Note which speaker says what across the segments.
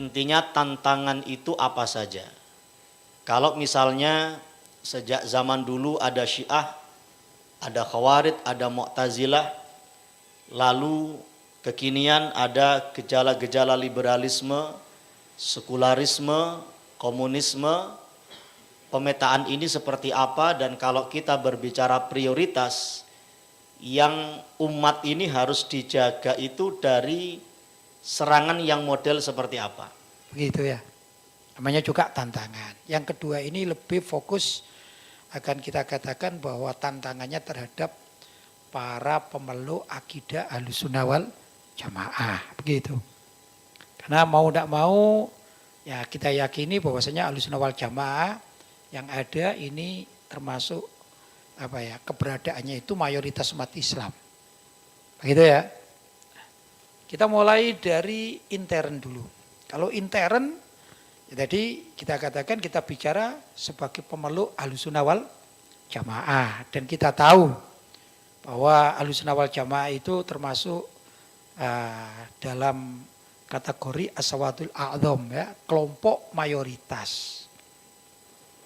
Speaker 1: intinya tantangan itu apa saja. Kalau misalnya sejak zaman dulu ada Syiah, ada Khawarij, ada Mu'tazilah, lalu kekinian ada gejala-gejala liberalisme, sekularisme, komunisme, pemetaan ini seperti apa, dan kalau kita berbicara prioritas yang umat ini harus dijaga itu dari serangan yang model seperti apa?
Speaker 2: Begitu ya. Namanya juga tantangan. Yang kedua ini lebih fokus, akan kita katakan bahwa tantangannya terhadap para pemeluk akidah Ahlussunnah wal Jamaah. Begitu. Karena mau tidak mau ya kita yakini bahwasanya Ahlussunnah wal Jamaah yang ada ini termasuk keberadaannya itu mayoritas umat Islam. Begitu ya. Kita mulai dari intern dulu. Kalau intern, ya tadi kita katakan kita bicara sebagai pemeluk Ahlussunnah wal Jamaah. Dan kita tahu bahwa Ahlussunnah wal Jamaah itu termasuk dalam kategori as-sawadul a'dzam, ya, kelompok mayoritas.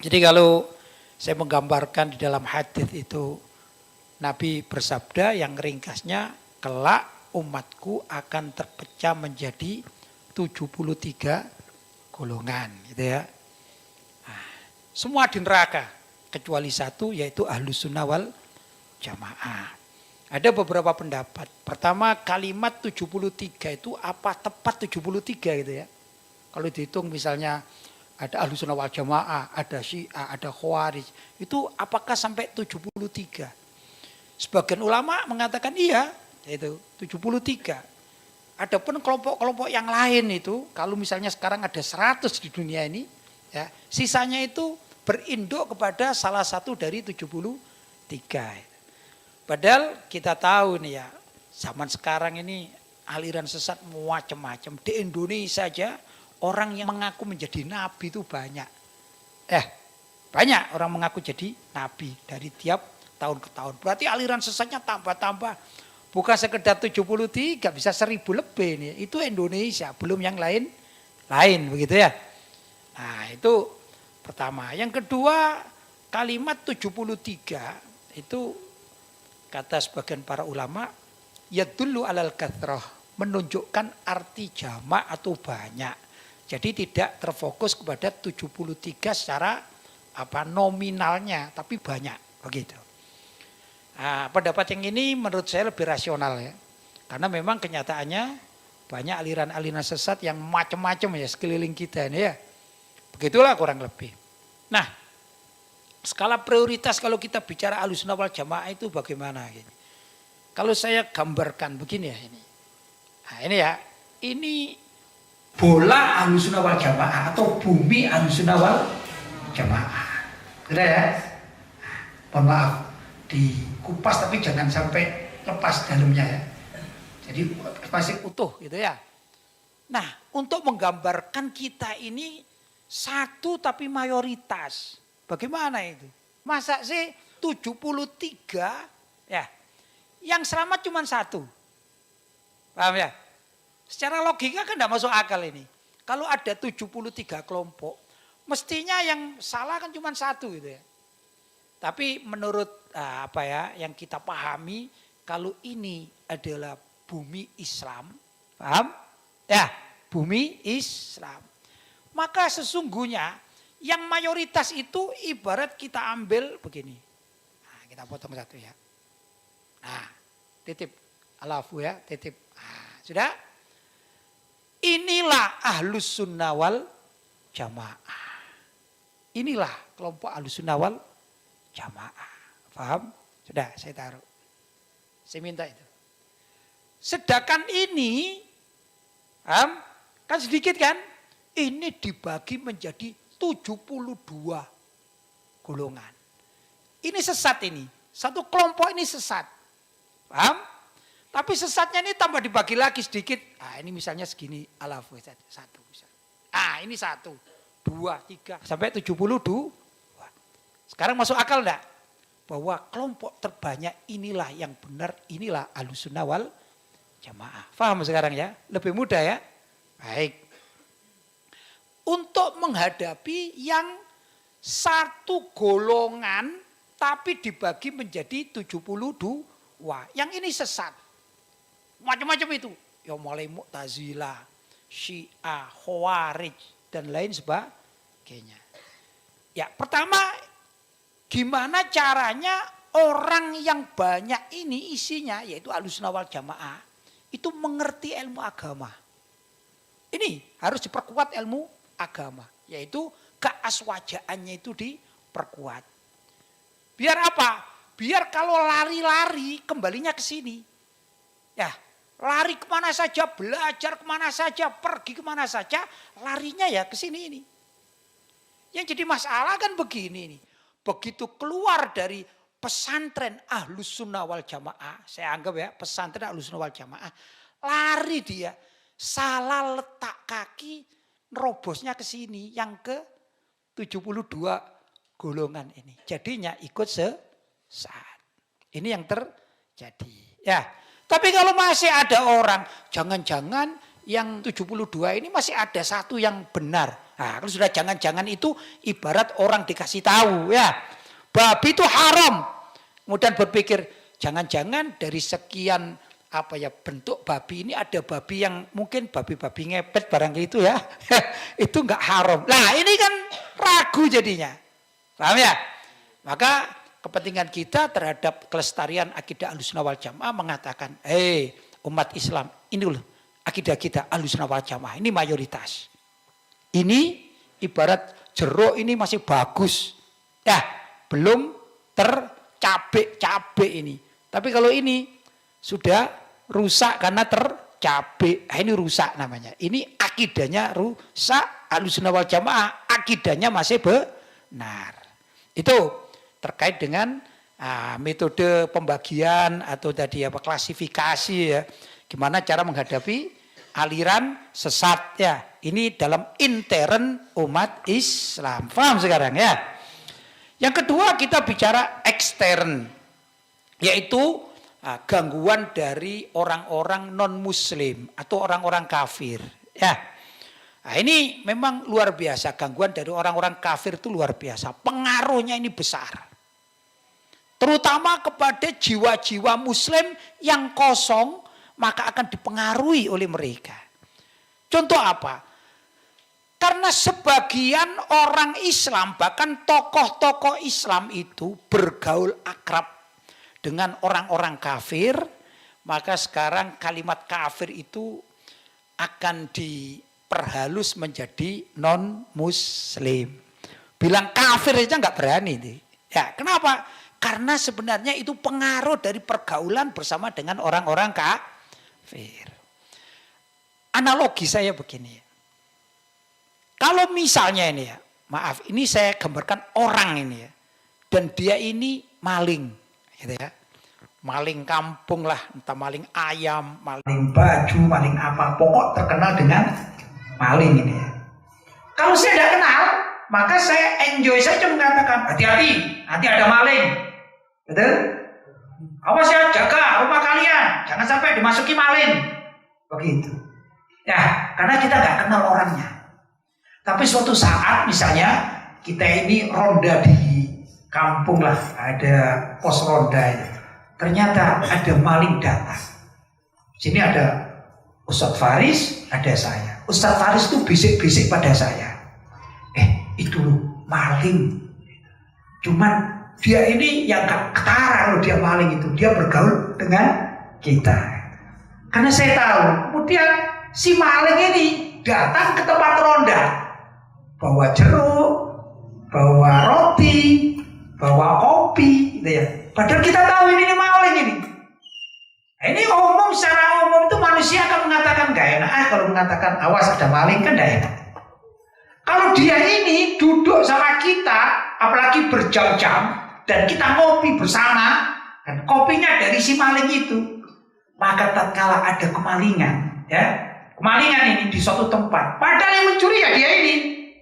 Speaker 2: Jadi kalau saya menggambarkan di dalam hadis itu, Nabi bersabda yang ringkasnya, kelak umatku akan terpecah menjadi 73 golongan, gitu ya. Nah, semua di neraka kecuali satu, yaitu Ahlussunnah wal Jamaah. Ada beberapa pendapat. Pertama, kalimat 73 itu apa tepat 73 gitu ya. Kalau dihitung misalnya ada Ahlussunnah wal Jamaah, ada Syiah, ada Khawarij, itu apakah sampai 73? Sebagian ulama mengatakan iya, itu 73. Adapun kelompok-kelompok yang lain itu, kalau misalnya sekarang ada 100 di dunia ini, ya, sisanya itu berinduk kepada salah satu dari 73. Padahal kita tahu nih ya, zaman sekarang ini aliran sesat macam-macam. Di Indonesia saja orang yang mengaku menjadi nabi itu banyak. Banyak orang mengaku jadi nabi dari tiap tahun ke tahun. Berarti aliran sesatnya tambah-tambah. Bukan sekedar 73, bisa 1000 lebih nih. Itu Indonesia, belum yang lain begitu ya. Nah, itu pertama. Yang kedua, kalimat 73 itu kata sebagian para ulama, yadullu alal kathrah, menunjukkan arti jamak atau banyak. Jadi tidak terfokus kepada 73 secara nominalnya, tapi banyak begitu. Nah, pendapat yang ini menurut saya lebih rasional ya. Karena memang kenyataannya banyak aliran-aliran sesat yang macam-macam ya sekeliling kita ini ya. Begitulah kurang lebih. Nah, skala prioritas kalau kita bicara Ahlussunnah wal Jamaah itu bagaimana gini. Kalau saya gambarkan begini ya ini. Nah, ini ya. Ini bola Ahlussunnah wal Jamaah atau bumi Ahlussunnah wal Jamaah. Sudah ya? Mohon maaf dikupas tapi jangan sampai lepas dalamnya ya. Jadi masih utuh gitu ya. Nah, untuk menggambarkan kita ini satu tapi mayoritas. Bagaimana itu? Masa sih 73 ya. Yang selamat cuma satu. Paham ya? Secara logika kan tidak masuk akal ini. Kalau ada 73 kelompok, mestinya yang salah kan cuma satu gitu ya. Tapi menurut yang kita pahami, kalau ini adalah bumi Islam, paham? Ya, bumi Islam. Maka sesungguhnya yang mayoritas itu ibarat kita ambil begini. Nah, kita potong satu ya. Nah, titip alafu ya, titip. Nah, sudah? Inilah Ahlussunnah wal Jamaah. Inilah kelompok Ahlussunnah wal Jamaah. Paham? Sudah, saya taruh. Saya minta itu. Sedangkan ini, paham? Kan sedikit kan? Ini dibagi menjadi 72 golongan. Ini sesat ini. Satu kelompok ini sesat. Paham? Tapi sesatnya ini tambah dibagi lagi sedikit. Nah, ini misalnya segini alafu satu. Ini 1, 2, 3 sampai 72. Sekarang masuk akal enggak? Bahwa kelompok terbanyak inilah yang benar, inilah Ahlussunnah wal Jamaah. Paham sekarang ya? Lebih mudah ya? Baik. untuk menghadapi yang satu golongan tapi dibagi menjadi 72. Yang ini sesat. Macam-macam itu. Ya mulai Mu'tazilah, Syiah, Khawarij dan lain sebagainya. Ya, pertama gimana caranya orang yang banyak ini isinya yaitu Ahlussunnah wal Jamaah itu mengerti ilmu agama. Ini harus diperkuat ilmu agama, yaitu keaswajaannya itu diperkuat. Biar apa? Biar kalau lari-lari kembalinya ke sini. Ya, lari kemana saja, belajar kemana saja, pergi kemana saja, larinya ya ke sini ini. Yang jadi masalah kan begini nih. Begitu keluar dari pesantren Ahlussunnah wal Jamaah, saya anggap ya pesantren Ahlussunnah wal Jamaah, lari dia, salah letak kaki, nerobosnya ke sini, yang ke 72 golongan ini. Jadinya ikut sesat. Ini yang terjadi. Ya. Tapi kalau masih ada orang, jangan-jangan yang 72 ini masih ada satu yang benar. Nah, kalau sudah jangan-jangan itu ibarat orang dikasih tahu ya. Babi itu haram. Kemudian berpikir, jangan-jangan dari sekian bentuk babi ini ada babi yang mungkin babi-babi ngepet barang itu ya. Itu enggak haram. Nah, ini kan ragu jadinya. Paham ya? Maka kepentingan kita terhadap kelestarian akidah Ahlussunnah wal Jamaah mengatakan, umat Islam, ini loh akidah kita Ahlussunnah wal Jamaah, ini mayoritas. Ini ibarat jeruk ini masih bagus. Ya, belum tercabai ini. Tapi kalau ini sudah rusak karena tercabai. Nah, ini rusak namanya. Ini akidahnya rusak. Ahlussunnah wal Jamaah akidahnya masih benar. Itu terkait dengan metode pembagian atau tadi klasifikasi ya. Gimana cara menghadapi aliran sesat ya. Ini dalam intern umat Islam. Paham sekarang ya? Yang kedua kita bicara ekstern, yaitu gangguan dari orang-orang non-muslim atau orang-orang kafir. Ya, nah, ini memang luar biasa, gangguan dari orang-orang kafir itu luar biasa. Pengaruhnya ini besar. Terutama kepada jiwa-jiwa muslim yang kosong, maka akan dipengaruhi oleh mereka. Contoh apa? Karena sebagian orang Islam, bahkan tokoh-tokoh Islam itu bergaul akrab dengan orang-orang kafir, maka sekarang kalimat kafir itu akan diperhalus menjadi non-muslim. Bilang kafir aja nggak berani. Ya, kenapa? Karena sebenarnya itu pengaruh dari pergaulan bersama dengan orang-orang kafir. Analogi saya begini. Kalau misalnya ini ya, maaf, ini saya gambarkan orang ini ya, dan dia ini maling, gitu ya, maling kampung lah, entah maling ayam, maling baju, maling apa, pokok terkenal dengan maling ini ya. Kalau saya tidak kenal, maka saya enjoy saja mengatakan hati-hati, nanti ada maling, betul? Awas ya, jaga rumah kalian, jangan sampai dimasuki maling, begitu. Ya, karena kita nggak kenal orangnya. Tapi suatu saat misalnya kita ini ronda di kampung lah, ada pos ronda itu. Ternyata ada maling datang. Sini ada Ustadz Faris, ada saya. Ustadz Faris itu bisik-bisik pada saya. Itu loh, maling. Cuman dia ini yang gak ketara loh, dia maling itu. Dia bergaul dengan kita. Karena saya tahu, kemudian si maling ini datang ke tempat ronda. Bawa jeruk, bawa roti, bawa kopi, gitu ya. Padahal kita tahu ini maling ini. Ini umum, secara umum itu manusia akan mengatakan gak enak. Kalau mengatakan awas ada maling kan gak enak. Kalau dia ini duduk sama kita, apalagi berjam-jam, dan kita ngopi bersama, dan kopinya dari si maling itu, maka tatkala ada kemalingan, ya, kemalingan ini di suatu tempat, padahal yang mencuri ya dia ini.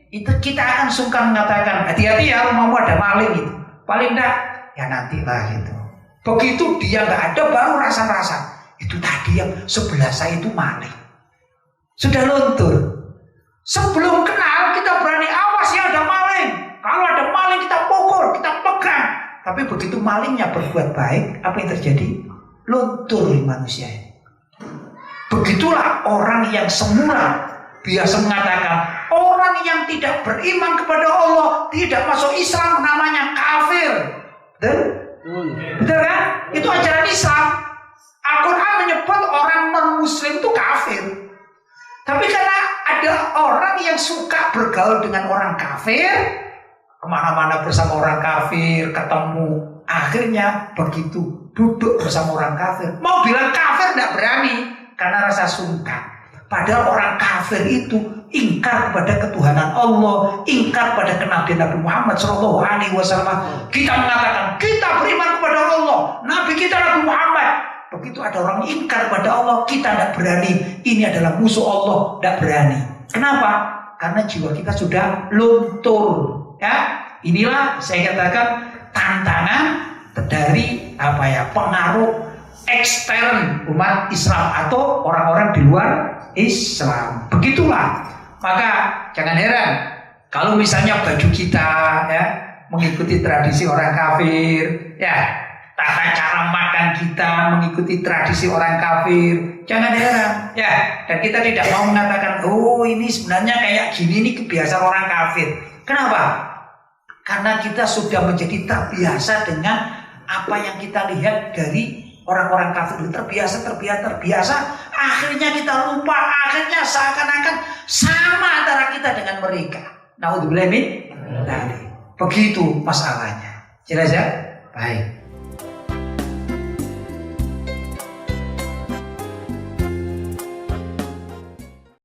Speaker 2: Itu kita akan sungkan mengatakan hati-hati ya, rumahmu ada maling itu. Paling enggak ya nantilah gitu. Begitu dia nggak ada baru rasa-rasa itu tadi yang sebelah saya itu maling. Sudah luntur. Sebelum kenal kita berani awas ya ada maling. Kalau ada maling kita pukul, kita pegang. Tapi begitu malingnya berbuat baik, apa yang terjadi? Luntur manusia ini. Begitulah orang yang semula biasa mengatakan orang yang tidak beriman kepada Allah, tidak masuk Islam, namanya kafir. Betul kan? Itu ajaran Islam. Al-Quran menyebut orang non-muslim itu kafir. Tapi karena ada orang yang suka bergaul dengan orang kafir, kemana-mana bersama orang kafir, ketemu, akhirnya begitu duduk bersama orang kafir, mau bilang kafir tidak berani karena rasa sungkan. Padahal orang kafir itu ingkar kepada ketuhanan Allah, ingkar pada kenabian Nabi Muhammad SAW. Kita mengatakan kita beriman kepada Allah, Nabi kita Nabi Muhammad. Begitu ada orang ingkar kepada Allah, kita tidak berani. Ini adalah musuh Allah, tidak berani. Kenapa? Karena jiwa kita sudah luntur. Ya, inilah saya katakan tantangan dari pengaruh ekstern umat Islam atau orang-orang di luar Islam. Begitulah. Maka jangan heran kalau misalnya baju kita ya mengikuti tradisi orang kafir, ya tata cara makan kita mengikuti tradisi orang kafir. Jangan heran ya. Dan kita tidak mau mengatakan oh ini sebenarnya kayak gini ini kebiasaan orang kafir. Kenapa? Karena kita sudah menjadi terbiasa dengan apa yang kita lihat dari orang-orang kafir. Terbiasa. Akhirnya kita lupa. Akhirnya seakan-akan sama antara kita dengan mereka. Naudzubillah min dzalik. Begitu masalahnya. Jelas ya? Baik.